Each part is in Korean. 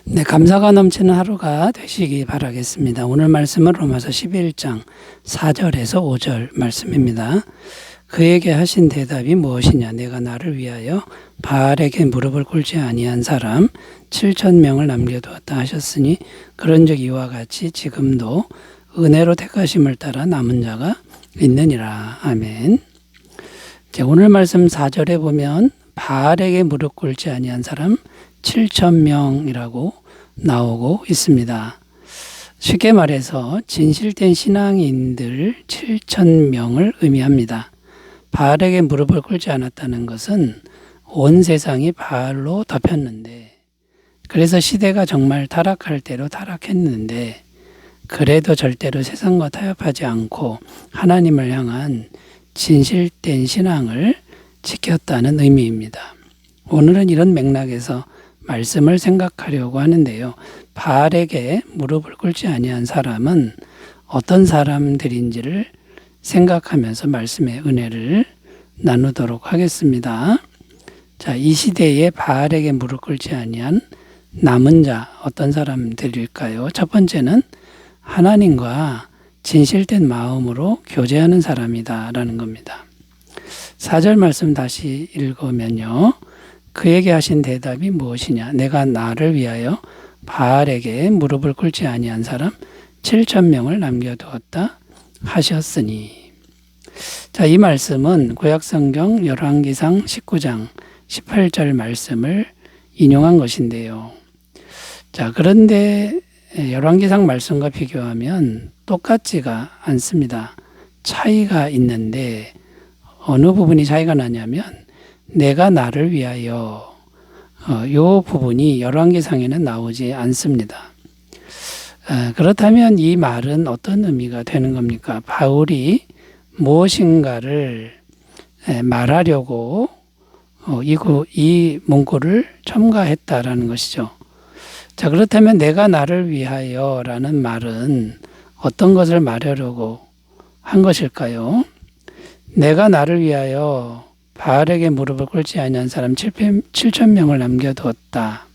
네, 감사가 넘치는 하루가 되시기 바라겠습니다. 오늘 말씀은 로마서 11장 4절에서 5절 말씀입니다. 그에게 하신 대답이 무엇이냐? 내가 나를 위하여 바알에게 무릎을 꿇지 아니한 사람 7,000명을 남겨두었다 하셨으니 그런즉 이와 같이 지금도 은혜로 택하심을 따라 남은 자가 있느니라. 아멘. 오늘 말씀 4절에 보면 바알에게 무릎 꿇지 아니한 사람 7,000명이라고 나오고 있습니다. 쉽게 말해서 진실된 신앙인들 7,000명을 의미합니다. 바알에게 무릎을 꿇지 않았다는 것은 온 세상이 바알로 덮였는데, 그래서 시대가 정말 타락할 대로 타락했는데, 그래도 절대로 세상과 타협하지 않고 하나님을 향한 진실된 신앙을 지켰다는 의미입니다. 오늘은 이런 맥락에서 말씀을 생각하려고 하는데요. 바알에게 무릎을 꿇지 아니한 사람은 어떤 사람들인지를 생각하면서 말씀의 은혜를 나누도록 하겠습니다. 자, 이 시대에 바알에게 무릎 꿇지 아니한 남은 자 어떤 사람들일까요? 첫 번째는 하나님과 진실된 마음으로 교제하는 사람이다라는 겁니다. 4절 말씀 다시 읽으면요. 그에게 하신 대답이 무엇이냐? 내가 나를 위하여 바알에게 무릎을 꿇지 아니한 사람 7,000명을 남겨두었다 하셨으니. 자, 이 말씀은 구약성경 열왕기상 19장 18절 말씀을 인용한 것인데요. 자, 그런데 열왕기상 말씀과 비교하면 똑같지가 않습니다. 차이가 있는데 어느 부분이 차이가 나냐면 내가 나를 위하여 이 부분이 열왕기상에는 나오지 않습니다. 그렇다면 이 말은 어떤 의미가 되는 겁니까? 바울이 무엇인가를 말하려고 이 문구를 첨가했다라는 것이죠. 자, 그렇다면 내가 나를 위하여라는 말은 어떤 것을 말하려고 한 것일까요? 내가 나를 위하여 바알에게 무릎을 꿇지 아니한 사람 7,000명을 남겨두었다.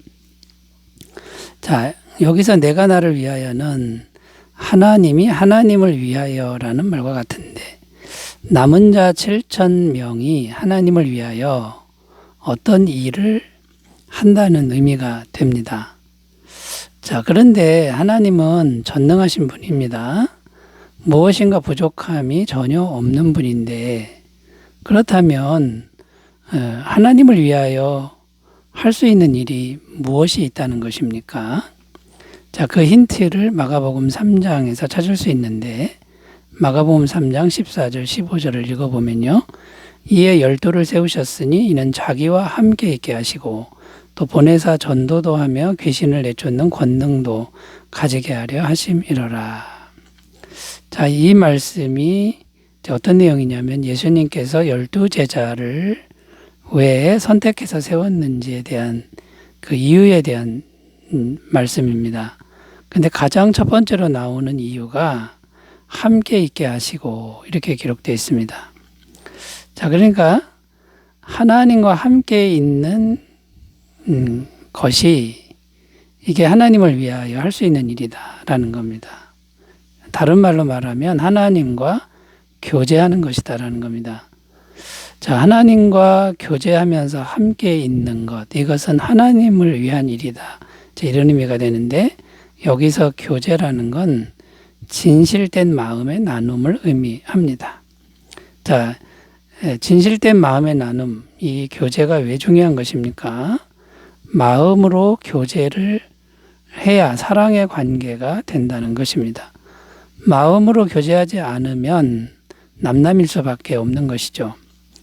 자, 여기서 내가 나를 위하여는 하나님이 하나님을 위하여라는 말과 같은데, 남은 자 7,000명이 하나님을 위하여 어떤 일을 한다는 의미가 됩니다. 자, 그런데 하나님은 전능하신 분입니다. 무엇인가 부족함이 전혀 없는 분인데, 그렇다면 하나님을 위하여 할 수 있는 일이 무엇이 있다는 것입니까? 자, 그 힌트를 마가복음 3장에서 찾을 수 있는데, 마가복음 3장 14절 15절을 읽어보면요. 이에 12를 세우셨으니 이는 자기와 함께 있게 하시고 또 보내사 전도도 하며 귀신을 내쫓는 권능도 가지게 하려 하심이로라. 자, 이 말씀이 어떤 내용이냐면 예수님께서 12제자를 왜 선택해서 세웠는지에 대한 그 이유에 대한 말씀입니다. 근데 가장 첫 번째로 나오는 이유가 함께 있게 하시고 이렇게 기록되어 있습니다. 자, 그러니까 하나님과 함께 있는 것이 이게 하나님을 위하여 할 수 있는 일이다라는 겁니다. 다른 말로 말하면 하나님과 교제하는 것이다라는 겁니다. 자, 하나님과 교제하면서 함께 있는 것, 이것은 하나님을 위한 일이다. 자, 이런 의미가 되는데 여기서 교제라는 건 진실된 마음의 나눔을 의미합니다. 자, 진실된 마음의 나눔, 이 교제가 왜 중요한 것입니까? 마음으로 교제를 해야 사랑의 관계가 된다는 것입니다. 마음으로 교제하지 않으면 남남일 수밖에 없는 것이죠.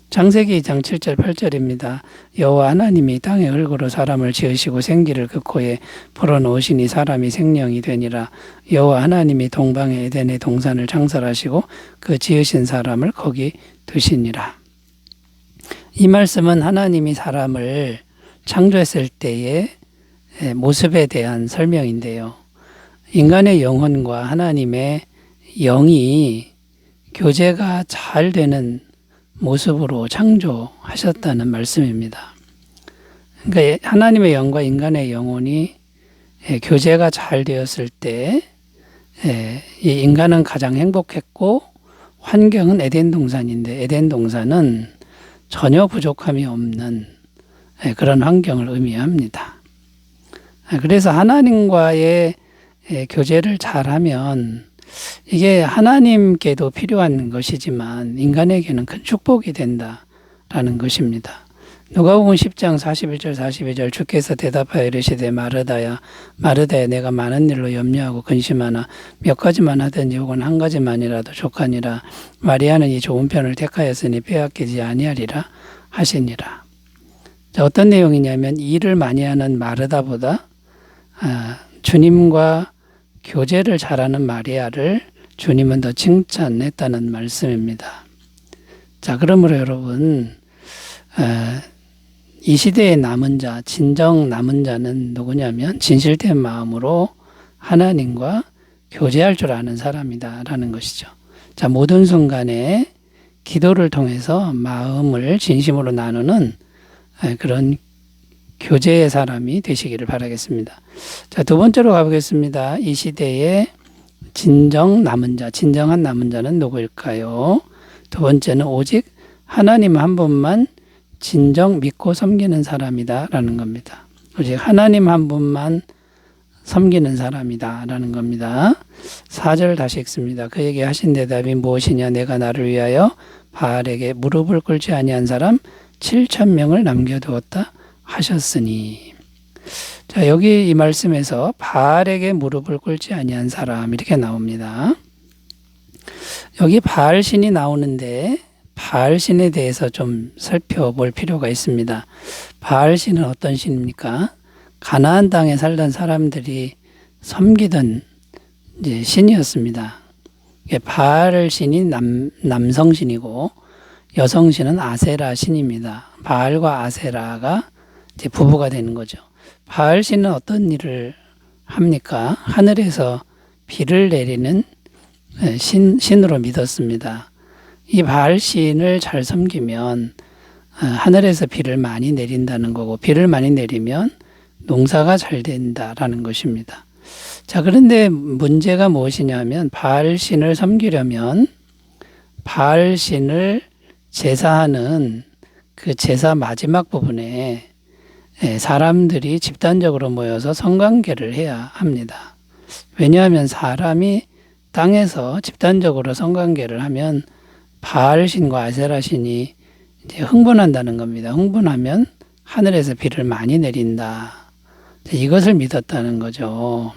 창세기 2장 7절 8절입니다. 여호와 하나님이 땅의 흙으로 사람을 지으시고 생기를 그 코에 불어넣으시니 사람이 생명이 되니라. 여호와 하나님이 동방의 에덴의 동산을 창설하시고 그 지으신 사람을 거기 두시니라. 이 말씀은 하나님이 사람을 창조했을 때의 모습에 대한 설명인데요. 인간의 영혼과 하나님의 영이 교제가 잘 되는 모습으로 창조하셨다는 말씀입니다. 그러니까 하나님의 영과 인간의 영혼이 교제가 잘 되었을 때 이 인간은 가장 행복했고 환경은 에덴 동산인데 에덴 동산은 전혀 부족함이 없는 그런 환경을 의미합니다. 그래서 하나님과의 교제를 잘하면 이게 하나님께도 필요한 것이지만 인간에게는 큰 축복이 된다라는 것입니다. 누가복음 10장 41절 42절 주께서 대답하여 이르시되 마르다야 마르다야 내가 많은 일로 염려하고 근심하나 몇 가지만 하든지 혹은 한 가지만이라도 족하니라. 마리아는 이 좋은 편을 택하였으니 빼앗기지 아니하리라 하시니라. 자, 어떤 내용이냐면 일을 많이 하는 마르다보다 주님과 교제를 잘하는 마리아를 주님은 더 칭찬했다는 말씀입니다. 자, 그러므로 여러분 이 시대의 남은 자, 진정 남은 자는 누구냐면 진실된 마음으로 하나님과 교제할 줄 아는 사람이다라는 것이죠. 자, 모든 순간에 기도를 통해서 마음을 진심으로 나누는 그런 교제의 사람이 되시기를 바라겠습니다. 자, 두 번째로 가보겠습니다. 이 시대의 진정 남은 자, 진정한 남은 자는 누구일까요? 두 번째는 오직 하나님 한 분만 진정 믿고 섬기는 사람이다 라는 겁니다. 오직 하나님 한 분만 섬기는 사람이다 라는 겁니다. 4절 다시 읽습니다. 그에게 하신 대답이 무엇이냐? 내가 나를 위하여 바알에게 무릎을 꿇지 아니한 사람 7,000명을 남겨두었다 하셨으니. 자, 여기 이 말씀에서 바알에게 무릎을 꿇지 아니한 사람 이렇게 나옵니다. 여기 바알 신이 나오는데 바알 신에 대해서 좀 살펴볼 필요가 있습니다. 바알 신은 어떤 신입니까? 가나안 땅에 살던 사람들이 섬기던 이제 신이었습니다. 바알 신이 남성 신이고 여성 신은 아세라 신입니다. 바알과 아세라가 이제 부부가 되는 거죠. 바알 신은 어떤 일을 합니까? 하늘에서 비를 내리는 신으로 믿었습니다. 이 바알 신을 잘 섬기면 하늘에서 비를 많이 내린다는 거고 비를 많이 내리면 농사가 잘 된다라는 것입니다. 자, 그런데 문제가 무엇이냐면 바알 신을 섬기려면 바알 신을 제사하는 그 제사 마지막 부분에 사람들이 집단적으로 모여서 성관계를 해야 합니다. 왜냐하면 사람이 땅에서 집단적으로 성관계를 하면 바알 신과 아세라 신이 이제 흥분한다는 겁니다. 흥분하면 하늘에서 비를 많이 내린다. 이것을 믿었다는 거죠.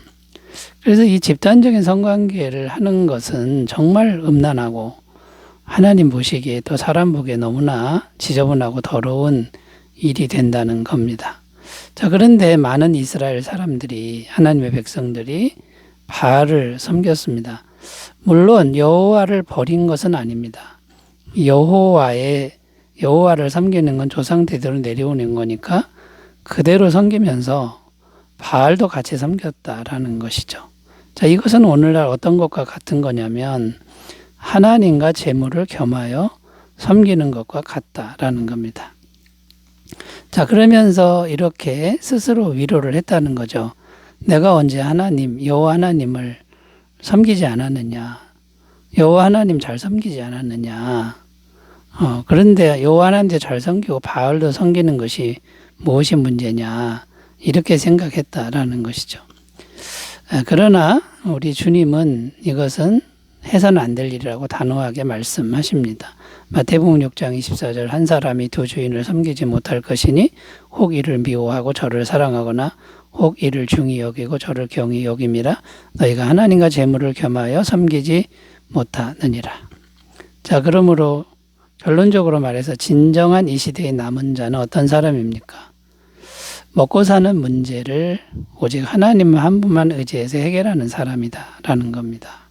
그래서 이 집단적인 성관계를 하는 것은 정말 음란하고 하나님 보시기에 또 사람 보기에 너무나 지저분하고 더러운 일이 된다는 겁니다. 자, 그런데 많은 이스라엘 사람들이 하나님의 백성들이 바알을 섬겼습니다. 물론 여호와를 버린 것은 아닙니다. 여호와를 섬기는 건 조상 대대로 내려오는 거니까 그대로 섬기면서 바알도 같이 섬겼다라는 것이죠. 자, 이것은 오늘날 어떤 것과 같은 거냐면 하나님과 재물을 겸하여 섬기는 것과 같다라는 겁니다. 자, 그러면서 이렇게 스스로 위로를 했다는 거죠. 내가 언제 여호와 하나님을 섬기지 않았느냐? 여호와 하나님 잘 섬기지 않았느냐? 그런데 여호와 하나님도 잘 섬기고 바알도 섬기는 것이 무엇이 문제냐? 이렇게 생각했다라는 것이죠. 그러나 우리 주님은 이것은 해서는 안 될 일이라고 단호하게 말씀하십니다. 마태복음 6장 24절 한 사람이 두 주인을 섬기지 못할 것이니 혹 이를 미워하고 저를 사랑하거나 혹 이를 중히 여기고 저를 경히 여김이라. 너희가 하나님과 재물을 겸하여 섬기지 못하느니라. 자, 그러므로 결론적으로 말해서 진정한 이 시대의 남은 자는 어떤 사람입니까? 먹고 사는 문제를 오직 하나님 한 분만 의지해서 해결하는 사람이다라는 겁니다.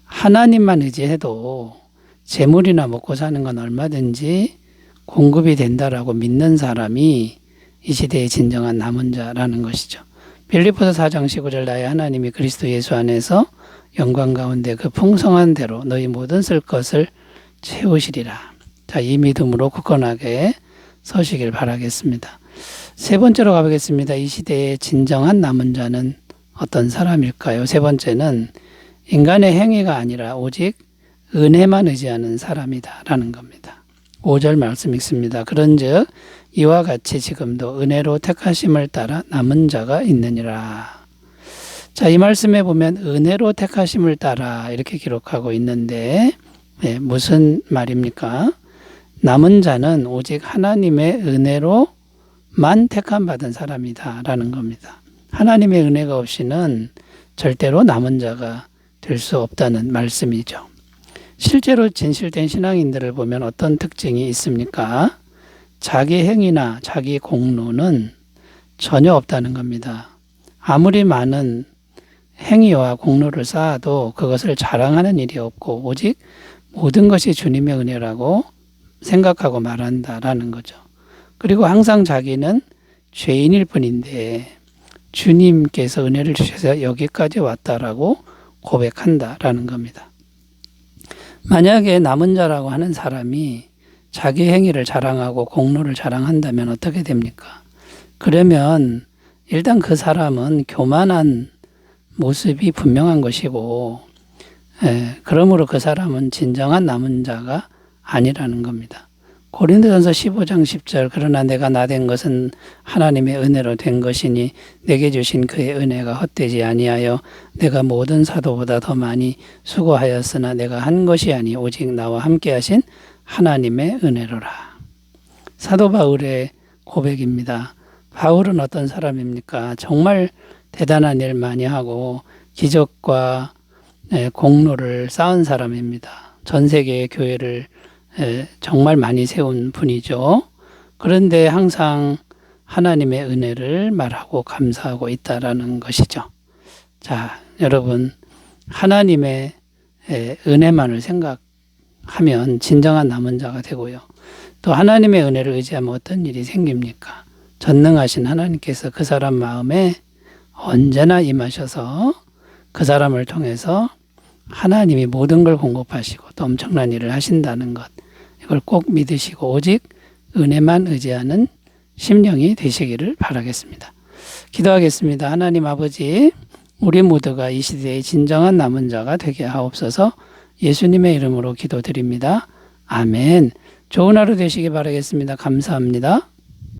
하나님만 의지해도 재물이나 먹고 사는 건 얼마든지 공급이 된다라고 믿는 사람이 이 시대의 진정한 남은 자라는 것이죠. 빌립보서 4장 19절 나의 하나님이 그리스도 예수 안에서 영광 가운데 그 풍성한 대로 너희 모든 쓸 것을 채우시리라. 자, 이 믿음으로 굳건하게 서시길 바라겠습니다. 세 번째로 가보겠습니다. 이 시대의 진정한 남은 자는 어떤 사람일까요? 세 번째는 인간의 행위가 아니라 오직 은혜만 의지하는 사람이다 라는 겁니다. 5절 말씀 읽습니다. 그런즉 이와 같이 지금도 은혜로 택하심을 따라 남은 자가 있느니라. 자, 이 말씀에 보면 은혜로 택하심을 따라 이렇게 기록하고 있는데 무슨 말입니까? 남은 자는 오직 하나님의 은혜로만 택함 받은 사람이다 라는 겁니다. 하나님의 은혜가 없이는 절대로 남은 자가 될 수 없다는 말씀이죠. 실제로 진실된 신앙인들을 보면 어떤 특징이 있습니까? 자기 행위나 자기 공로는 전혀 없다는 겁니다. 아무리 많은 행위와 공로를 쌓아도 그것을 자랑하는 일이 없고 오직 모든 것이 주님의 은혜라고 생각하고 말한다라는 거죠. 그리고 항상 자기는 죄인일 뿐인데 주님께서 은혜를 주셔서 여기까지 왔다라고 고백한다라는 겁니다. 만약에 남은 자라고 하는 사람이 자기 행위를 자랑하고 공로를 자랑한다면 어떻게 됩니까? 그러면 일단 그 사람은 교만한 모습이 분명한 것이고 그러므로 그 사람은 진정한 남은 자가 아니라는 겁니다. 고린도전서 15장 10절 그러나 내가 나된 것은 하나님의 은혜로 된 것이니 내게 주신 그의 은혜가 헛되지 아니하여 내가 모든 사도보다 더 많이 수고하였으나 내가 한 것이 아니 오직 나와 함께 하신 하나님의 은혜로라. 사도 바울의 고백입니다. 바울은 어떤 사람입니까? 정말 대단한 일 많이 하고 기적과 공로를 쌓은 사람입니다. 전 세계의 교회를 정말 많이 세운 분이죠. 그런데 항상 하나님의 은혜를 말하고 감사하고 있다라는 것이죠. 자, 여러분 하나님의 은혜만을 생각하면 진정한 남은 자가 되고요. 또 하나님의 은혜를 의지하면 어떤 일이 생깁니까? 전능하신 하나님께서 그 사람 마음에 언제나 임하셔서 그 사람을 통해서 하나님이 모든 걸 공급하시고 또 엄청난 일을 하신다는 것, 이걸 꼭 믿으시고 오직 은혜만 의지하는 심령이 되시기를 바라겠습니다. 기도하겠습니다. 하나님 아버지, 우리 모두가 이 시대의 진정한 남은 자가 되게 하옵소서. 예수님의 이름으로 기도드립니다. 아멘. 좋은 하루 되시기 바라겠습니다. 감사합니다.